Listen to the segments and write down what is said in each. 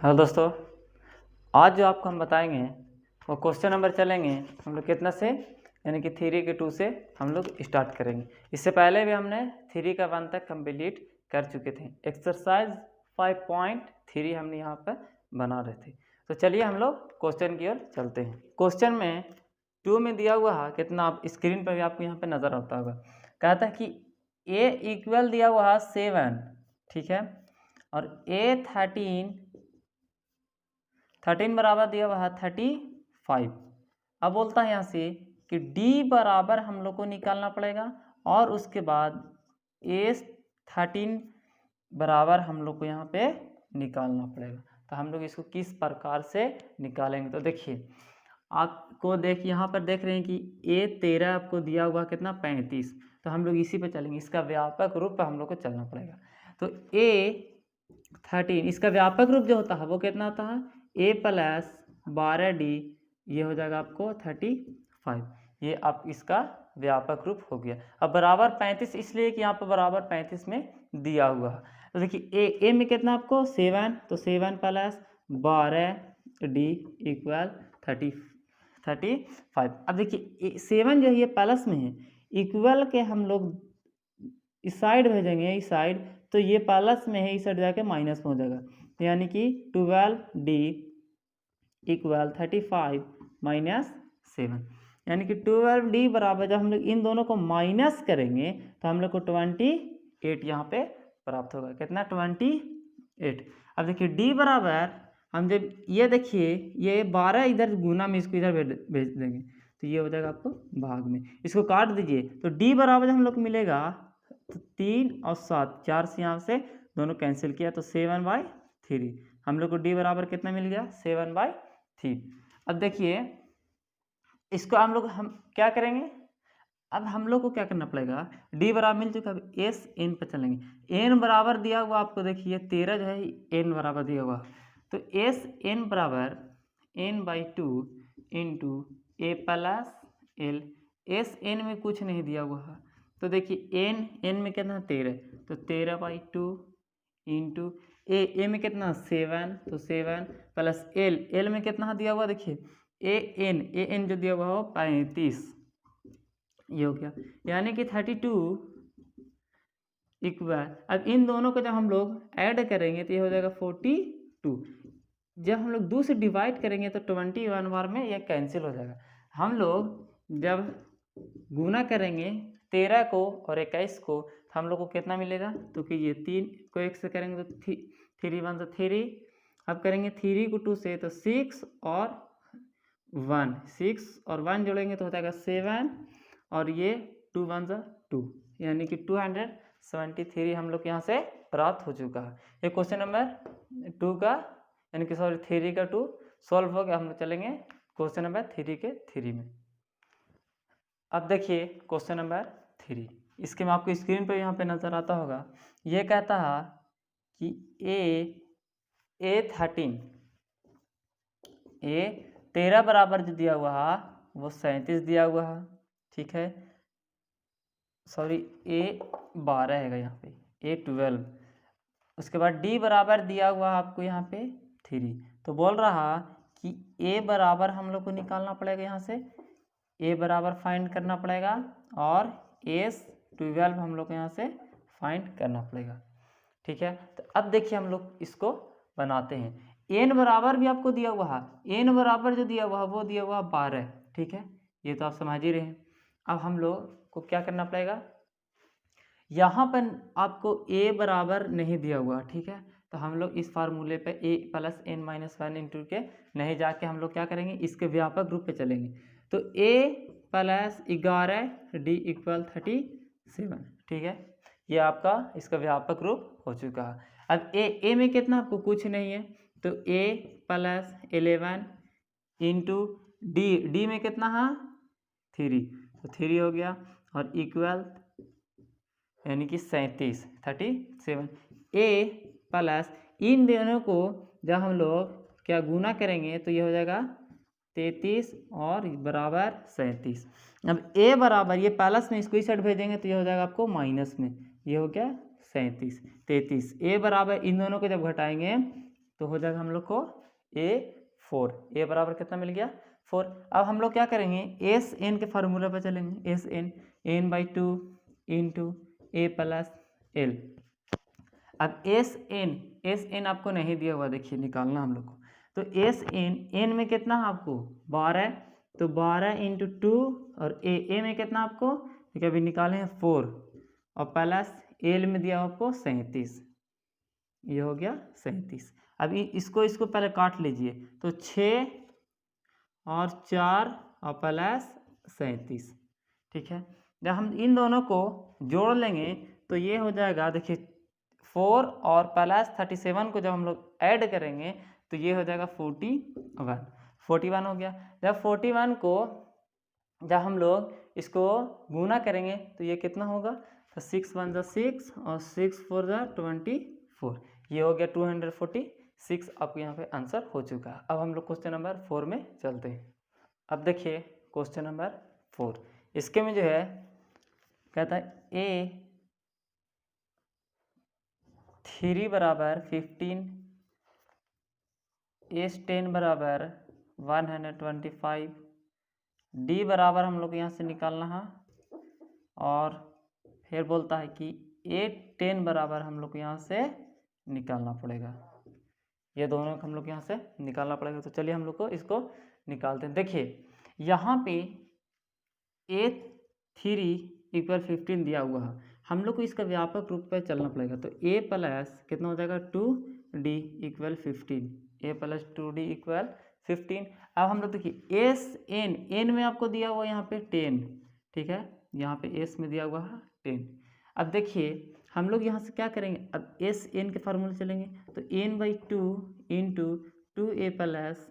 Hello दोस्तों, आज जो आपको हम बताएंगे वो क्वेश्चन नंबर चलेंगे हम लोग कितना से, यानी कि 3 के 2 से हम लोग स्टार्ट करेंगे। इससे पहले भी हमने 3 का 1 तक कंप्लीट कर चुके थे। एक्सरसाइज 5.3 हमने यहाँ पर बना रहे थे। तो चलिए हम लोग क्वेश्चन की ओर चलते हैं। क्वेश्चन में 2 में दिया हुआ है कितना, आप स्क्रीन पर भी आपको यहाँ पर नज़र आता होगा। कहता है कि a इक्वल दिया हुआ है 7, ठीक है, और a 13 बराबर दिया हुआ है 35। अब बोलता है यहाँ से कि d बराबर हम लोग को निकालना पड़ेगा और उसके बाद a 13 बराबर हम लोग को यहाँ पे निकालना पड़ेगा। तो हम लोग इसको किस प्रकार से निकालेंगे, तो देखिए आपको यहाँ पर देख रहे हैं कि a 13 आपको दिया हुआ कितना 35। तो हम लोग इसी पे चलेंगे, इसका व्यापक रूप पर हम लोग को चलना पड़ेगा। तो a 13 इसका व्यापक रूप जो होता है वो कितना होता है a प्लस 12d, ये हो जाएगा आपको 35। ये आप इसका व्यापक रूप हो गया। अब बराबर 35 इसलिए कि यहाँ पर बराबर 35 में दिया हुआ है। तो देखिए a में कितना आपको 7, तो 7 प्लस 12d इक्वल 35। अब देखिए 7 जो है ये प्लस में है, इक्वल के हम लोग इस साइड भेजेंगे, इस साइड, तो ये प्लस में है, इस साइड जाके माइनस में हो जाएगा। यानी कि 12d इक्वल 35 माइनस 7, यानी कि 12d बराबर जब हम लोग इन दोनों को माइनस करेंगे तो हम लोग को 28 यहाँ पे प्राप्त होगा। कितना 28। अब देखिए d बराबर हम जब ये देखिए ये 12 इधर गुना में इसको इधर भेज देंगे तो ये हो जाएगा आपको भाग में, इसको काट दीजिए तो d बराबर हम लोग को मिलेगा तो 3 और 7, 4 से यहाँ से दोनों कैंसिल किया तो 7/3। हम लोग को d बराबर कितना मिल गया 7/3। अब देखिए इसको हम क्या करेंगे, अब हम लोग को क्या करना पड़ेगा, d बराबर मिल चुका, अब s n पर चलेंगे। n बराबर दिया हुआ आपको देखिए 13 जो है n बराबर दिया हुआ, तो s n बराबर n/2 into a plus l। s n में कुछ नहीं दिया हुआ है तो देखिए n में कितना 13, तो 13/2 इंटू a में कितना 7, तो 7 प्लस l में कितना दिया हुआ देखिए an जो दिया हुआ हो 35, ये हो गया, यानी कि 32 इक्वल। अब इन दोनों को जब हम लोग ऐड करेंगे तो ये हो जाएगा 42। जब हम लोग 2 से डिवाइड करेंगे तो 21 बार में ये कैंसिल हो जाएगा। हम लोग जब गुना करेंगे 13 को और 21 को तो हम लोग को कितना मिलेगा, तो कि ये 3 को 1 से करेंगे तो 3 1 से 3, अब करेंगे 3 को 2 से तो 6 और 1 जोड़ेंगे तो हो जाएगा 7, और ये 2 1 से 2, यानी कि 273 हम लोग यहाँ से प्राप्त हो चुका है। ये क्वेश्चन नंबर 2 का, यानी कि 3 का 2 सॉल्व हो गया। हम लोग चलेंगे क्वेश्चन नंबर 3 के 3 में। अब देखिए क्वेश्चन नंबर 3, इसके में आपको स्क्रीन पर यहाँ पे नज़र आता होगा। ये कहता है कि A13 बराबर जो दिया हुआ है वो 37 दिया हुआ है, ठीक है, सॉरी A12 है यहाँ पे, A12। उसके बाद D बराबर दिया हुआ है आपको यहाँ पे 3। तो बोल रहा कि A बराबर हम लोग को निकालना पड़ेगा, यहाँ से A बराबर फाइंड करना पड़ेगा और S12 हम लोग को यहाँ से फाइंड करना पड़ेगा, ठीक है। तो अब देखिए हम लोग इसको बनाते हैं। n बराबर भी आपको दिया हुआ है, n बराबर जो दिया हुआ है वो दिया हुआ 12, ठीक है, ये तो आप समझ ही रहे हैं। अब हम लोग को क्या करना पड़ेगा, यहाँ पर आपको a बराबर नहीं दिया हुआ, ठीक है, तो हम लोग इस फार्मूले पे a प्लस n-1 इंटू के नहीं जाके हम लोग क्या करेंगे, इसके व्यापक रूप पे चलेंगे। तो a प्लस 11d इक्वल 37, ठीक है, ये आपका इसका व्यापक रूप हो चुका है। अब a में कितना आपको कुछ नहीं है, तो a प्लस 11 इंटू d में कितना है 3, तो 3 हो गया, और इक्वल यानी कि 37 a प्लस इन दोनों को जब हम लोग क्या गुना करेंगे तो ये हो जाएगा 33 और बराबर 37। अब a बराबर ये प्लस में इसको इस साइड भेजेंगे तो ये हो जाएगा आपको माइनस में, ये हो गया 33। a बराबर इन दोनों को जब घटाएंगे तो हो जाएगा हम लोग को A4। ए बराबर कितना मिल गया 4। अब हम लोग क्या करेंगे एस एन के फार्मूला पर चलेंगे। एस एन n/2 इंटू ए प्लस एल। अब एस एन आपको नहीं दिया हुआ, देखिए निकालना हम लोग को। तो एस एन में कितना है आपको 12, तो 12 इंटू 2 और ए में कितना आपको देखिए अभी निकाले हैं 4 और प्लस एल में दिया आपको 37। ये हो गया 37। अभी इसको पहले काट लीजिए, तो 6 और 4 और प्लस 37। ठीक है, जब हम इन दोनों को जोड़ लेंगे तो ये हो जाएगा, देखिए 4 और प्लस 37 को जब हम लोग ऐड करेंगे तो ये हो जाएगा 41 हो गया। जब 41 को जब हम लोग इसको गुना करेंगे तो ये कितना होगा, तो 6 1 जा 6 और 6 4 जा 24। ये हो गया 246। आपको यहाँ पे आंसर हो चुका है। अब हम लोग क्वेश्चन नंबर 4 में चलते हैं। अब देखिए क्वेश्चन नंबर 4, इसके में जो है कहता है A3 बराबर 15, S10 बराबर 125, D बराबर हम लोग यहाँ से निकालना है, और फिर बोलता है कि A10 बराबर हम लोग यहाँ से निकालना पड़ेगा। ये दोनों हम लोग यहाँ से निकालना पड़ेगा। तो चलिए हम लोग को इसको निकालते हैं। देखिए यहाँ पे A3 = 15 दिया हुआ है, हम लोग को इसका व्यापक रूप पर चलना पड़ेगा। तो A प्लस कितना हो जाएगा 2D = 15, A प्लस 2D = 15। अब हम लोग देखिए एस एन में आपको दिया हुआ यहाँ पे 10, ठीक है, यहाँ पे एस में दिया हुआ है 10। अब देखिए हम लोग यहाँ से क्या करेंगे, अब एस एन के फार्मूले चलेंगे। तो n/2 into 2a plus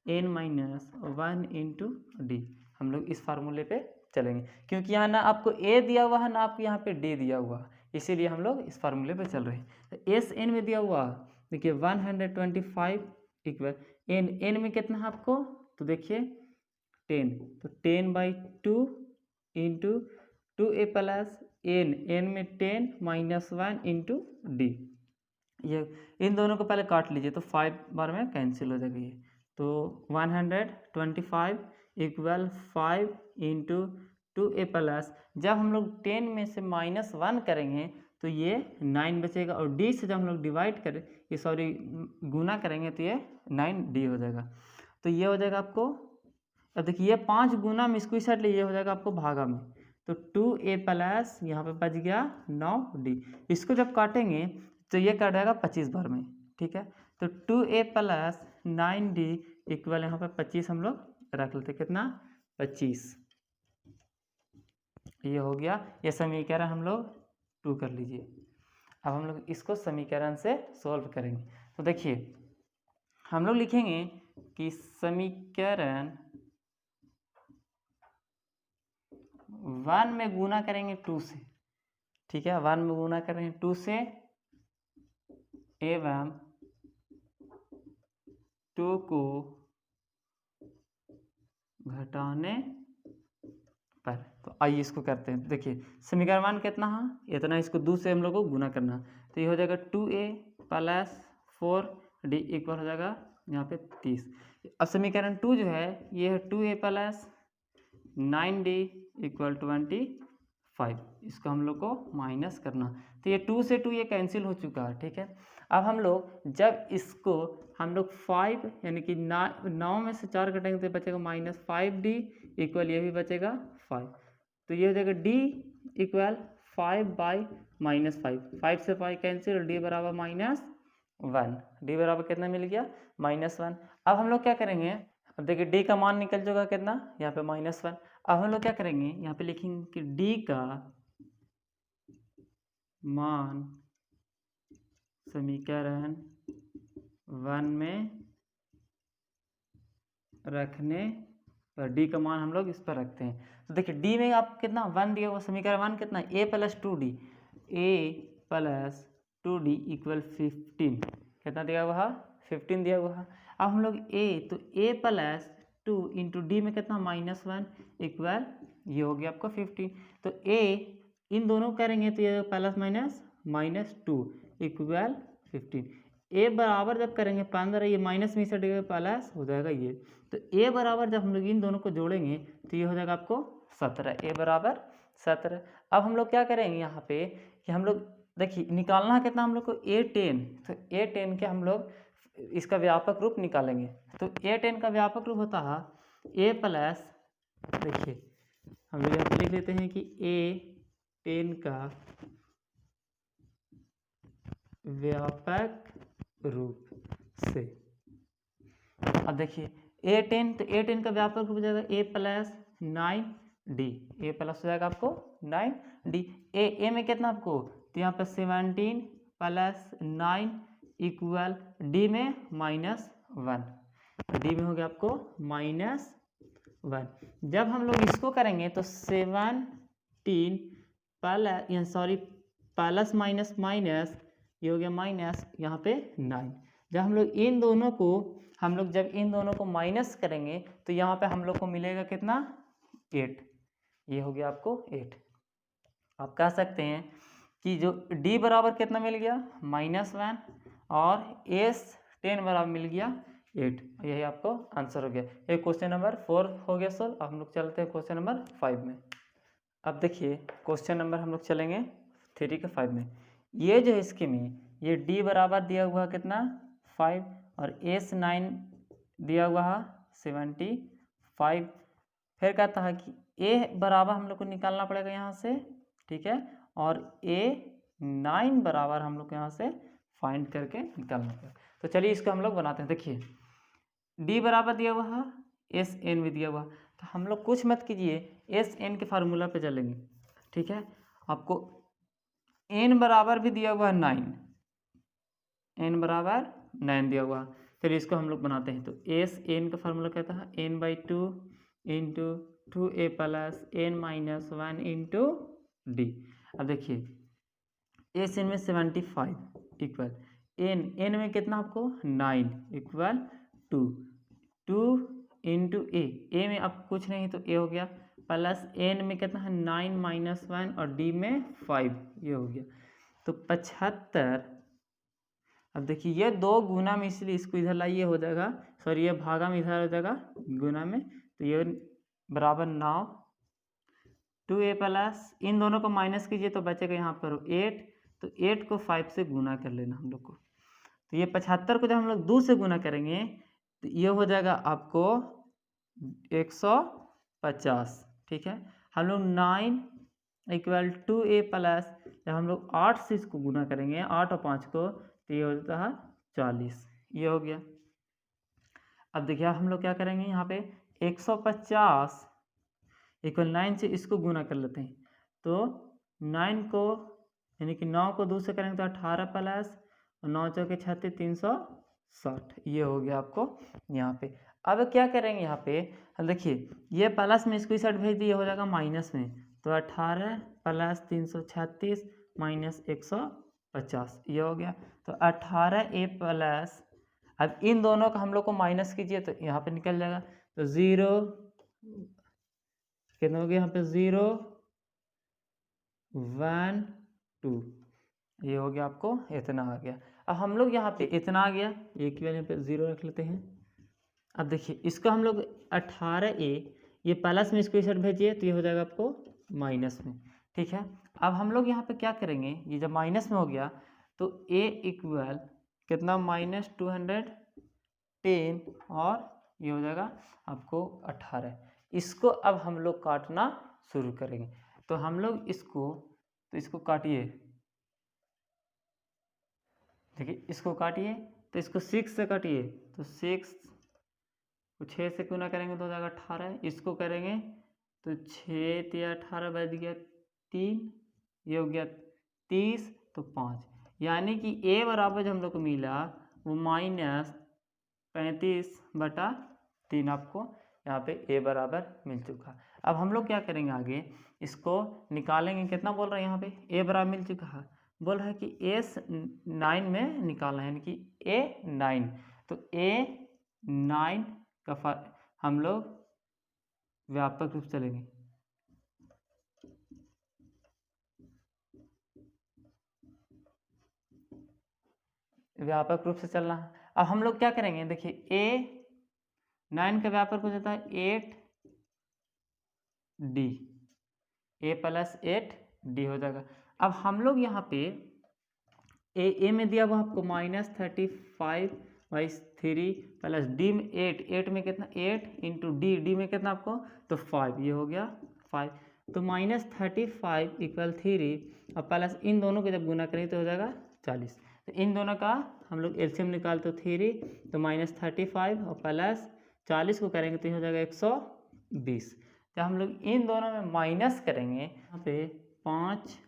n-1 into D, हम लोग इस फार्मूले पे चलेंगे, क्योंकि यहाँ ना आपको a दिया हुआ है ना आपको यहाँ पे d दिया हुआ है, इसीलिए हम लोग इस फार्मूले पे चल रहे हैं। तो एस एन में दिया हुआ देखिए 125 इक्वल n में कितना है आपको, तो देखिए 10, तो 10/2 इंटू 2a प्लस n में 10 -1 इंटू डी। ये इन दोनों को पहले काट लीजिए तो 5 बार में कैंसिल हो जाएगा ये। तो 125 = 5 इंटू 2a प्लस, जब हम लोग 10 में से -1 करेंगे तो ये 9 बचेगा, और d से जब हम लोग डिवाइड करें ये सॉरी गुना करेंगे तो ये 9d हो जाएगा। तो ये हो जाएगा आपको, अब देखिए 5 गुना में इसको इस साइड ले, ये हो जाएगा आपको भागा में, तो 2a प्लस यहाँ पे बच गया 9d। इसको जब काटेंगे तो ये कट जाएगा 25 बार में, ठीक है। तो 2a प्लस 9d इक्वल यहाँ पे 25 हम लोग रख लेते, कितना 25। ये हो गया, ये समीकरण हम लोग 2 कर लीजिए। अब हम लोग इसको समीकरण से सॉल्व करेंगे। तो देखिए हम लोग लिखेंगे कि समीकरण 1 में गुना करेंगे 2 से, ठीक है, 1 में गुना करेंगे 2 से एवं 2 को घटाने पर। तो आइए इसको करते हैं। देखिए समीकरण 1 कितना है इतना, इसको 2 से हम लोग को गुना करना है, तो ये हो जाएगा 2a प्लस 4d इक्वल हो जाएगा यहाँ पे 30। अब समीकरण 2 जो है ये है 2a प्लस 9d इक्वल 25, इसको हम लोग को माइनस करना। तो ये 2 से 2 ये कैंसिल हो चुका है, ठीक है। अब हम लोग जब इसको हम लोग 5 यानी कि 9 में से 4 कटेंगे तो बचेगा -5d इक्वल ये भी बचेगा 5। तो ये हो जाएगा d इक्वल 5/-5, 5 से 5 कैंसिल, d बराबर -1, d बराबर कितना मिल गया -1। अब हम लोग क्या करेंगे, अब देखिए d का मान निकल जाएगा कितना यहाँ पे -1। अब हम लोग क्या करेंगे यहाँ पे लिखेंगे कि d का मान समीकरण 1 में रखने पर, d का मान हम लोग इस पर रखते हैं। तो देखिए d में आप कितना 1 दिया हुआ, समीकरण 1 कितना a plus 2d, a plus 2d equal 15, कितना दिया हुआ है 15 दिया हुआ है। अब हम लोग a, तो a प्लस 2 इंटू डी में कितना -1 इक्वल ये हो गया आपका 15। तो a इन दोनों करेंगे तो ये प्लस -2 इक्वल 15। ए बराबर जब करेंगे 15, ये माइनस में से डिवाइड प्लस हो जाएगा ये, तो ए बराबर जब हम लोग इन दोनों को जोड़ेंगे तो ये हो जाएगा आपको 17, ए बराबर 17। अब हम लोग क्या करेंगे यहाँ पे कि हम लोग देखिए निकालना है कितना हम लोग को A10, तो A10 के हम लोग इसका व्यापक रूप निकालेंगे। तो A10 का व्यापक रूप होता है ए प्लस, देखिए हम लोग यहाँ पे लिख लेते हैं कि A10 का व्यापक रूप से। अब देखिए A10, तो A10 का व्यापक रूप हो जाएगा A plus 9D, A plus हो जाएगा आपको 9D। ए में कितना आपको, तो यहाँ पर 17 प्लस 9 इक्वल डी में -1, डी में हो गया आपको -1। जब हम लोग इसको करेंगे तो 17 प्लस माइनस माइनस, ये हो गया माइनस यहाँ पे 9। जब हम लोग इन दोनों को माइनस करेंगे तो यहाँ पे हम लोग को मिलेगा कितना, 8, ये हो गया आपको 8। आप कह सकते हैं कि जो d बराबर कितना मिल गया -1 और S10 बराबर मिल गया 8, यही आपको आंसर हो गया। ये क्वेश्चन नंबर 4 हो गया सर। अब हम लोग चलते हैं क्वेश्चन नंबर 5 में। अब देखिए क्वेश्चन नंबर हम लोग चलेंगे 3 के 5 में। ये जो इसके में ये d बराबर दिया हुआ कितना 5 और S9 दिया हुआ है 75। फिर कहता है कि a बराबर हम लोग को निकालना पड़ेगा यहाँ से, ठीक है, और A9 बराबर हम लोग यहाँ से फाइंड करके निकालना पड़ेगा। तो चलिए इसको हम लोग बनाते हैं। देखिए d बराबर दिया हुआ है, Sn भी दिया हुआ, तो हम लोग कुछ मत कीजिए, Sn के फार्मूला पे चलेंगे, ठीक है। आपको n बराबर भी दिया हुआ है 9, n बराबर 9 दिया हुआ। चलिए इसको हम लोग बनाते हैं। तो Sn का फार्मूला कहता है n/2 into 2a plus n-1 into D. अब देखिए Sn में 75 इक्वल n में कितना आपको 9 इक्वल 2 इंटू a में अब कुछ नहीं तो a हो गया, प्लस n में कितना है 9 - 1 और d में 5, ये हो गया तो 75। अब देखिए ये 2 गुना में, इसलिए इसको इधर लाइए हो जाएगा, सॉरी ये भागा में इधर हो जाएगा गुना में, तो ये बराबर 9 2a प्लस, इन दोनों को माइनस कीजिए तो बचेगा यहाँ पर 8, तो 8 को 5 से गुना कर लेना हम लोग को। तो ये 75 को जब हम लोग 2 से गुना करेंगे तो ये हो जाएगा आपको 150, ठीक है। हम लोग 9 इक्वल 2a प्लस, जब हम लोग 8 से इसको गुना करेंगे 8 और 5 को, तो ये हो जाता है 40, ये हो गया। अब देखिए हम लोग क्या करेंगे यहाँ पे 150 इक्वल 9 से इसको गुना कर लेते हैं, तो 9 को यानी कि 9 को 2 से करेंगे तो 18 प्लस 9 चौके 36 360, ये हो गया आपको यहाँ पे। अब क्या करेंगे यहाँ पे, देखिए ये प्लस में इसको इस साइड भेज दिए, हो जाएगा माइनस में, तो 18 प्लस 336 माइनस 150, ये हो गया। तो 18a प्लस, अब इन दोनों का हम लोग को माइनस कीजिए तो यहाँ पे निकल जाएगा, तो 0 कितना हो गया यहाँ पे 0 1 2, ये हो गया आपको इतना आ गया। अब हम लोग यहाँ पे इतना आ गया, एक यहाँ पे 0 रख लेते हैं। अब देखिए इसको हम लोग 18a, ये प्लस में इसको इस साइड भेजिए तो ये हो जाएगा आपको माइनस में, ठीक है। अब हम लोग यहाँ पे क्या करेंगे, ये जब माइनस में हो गया तो a इक्वल कितना -210 और ये हो जाएगा आपको 18। इसको अब हम लोग काटना शुरू करेंगे, तो हम लोग इसको काटिए, देखिए इसको काटिए, तो इसको 6 से काटिए, तो 6 को 6 से गुना करेंगे तो हो जाएगा 18, इसको करेंगे तो 6 या 18 बच गया 3, ये हो गया 30, तो 5, यानी कि a बराबर जो हम लोग को मिला वो -35/3 आपको यहाँ पे a बराबर मिल चुका। अब हम लोग क्या करेंगे आगे, इसको निकालेंगे, कितना बोल रहे हैं यहाँ पे a बराबर मिल चुका है, बोल रहा है कि S9 में निकालना है, यानी कि A9, तो A9 का हम लोग व्यापक रूप चलेंगे। व्यापक रूप से चलना है। अब हम लोग क्या करेंगे, देखिए ए 9 का व्यापक हो जाता है 8d, a + 8d हो जाएगा। अब हम लोग यहाँ पे ए में दिया हुआ आपको -35/3 प्लस डी में 8 में कितना 8 इंटू डी में कितना आपको तो 5, ये हो गया 5। तो -35 = 3 और प्लस इन दोनों को जब गुना करेंगे तो हो जाएगा 40। तो इन दोनों का हम लोग एलसीएम निकालते तो 3 तो -35 और प्लस 40 को करेंगे तो ये हो जाएगा 120। जब हम लोग इन दोनों में माइनस करेंगे यहाँ पे 5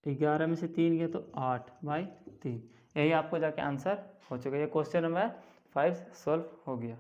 11 में से 3 गया तो 8/3, यही आपको जाके आंसर हो चुका है। ये क्वेश्चन नंबर 5 सॉल्व हो गया।